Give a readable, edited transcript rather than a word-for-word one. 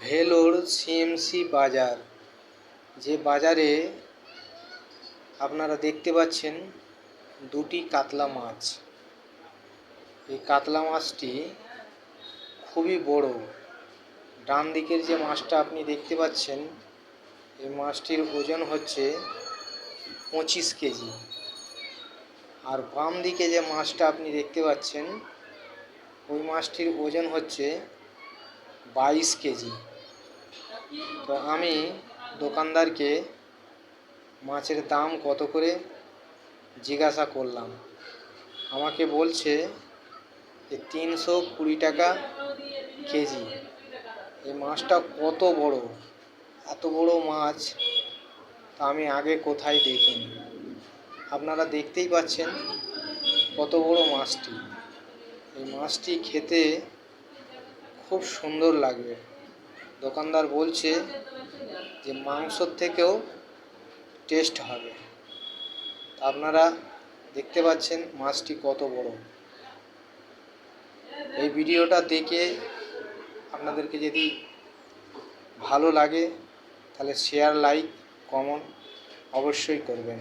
Vellore CMC বাজার, যে বাজারে আপনারা দেখতে পাচ্ছেন দুটি কাতলা মাছ। এই কাতলা মাছটি খুবই বড়। ডান দিকের যে মাছটা আপনি দেখতে পাচ্ছেন, এই মাছটির ওজন হচ্ছে 25 কেজি। আর বাম দিকে যে মাছটা আপনি দেখতে পাচ্ছেন, ওই মাছটির ওজন হচ্ছে 22 কেজি। তো আমি দোকানদারকে মাছের দাম কত করে জিজ্ঞাসা করলাম। আমাকে বলছে যে 320 টাকা কেজি। এই মাছটা কত বড়, এত বড় মাছ তা আমি আগে কোথায় দেখিনি। আপনারা দেখতেই পাচ্ছেন কত বড় মাছটি। এই মাছটি খেতে খুব সুন্দর লাগবে। দোকানদার বলছে যে মাংসর থেকেও টেস্ট হবে। আপনারা দেখতে পাচ্ছেন মাছটি কত বড়। এই ভিডিওটা দেখে আপনাদেরকে যদি ভালো লাগে তাহলে শেয়ার, লাইক, কমেন্ট অবশ্যই করবেন।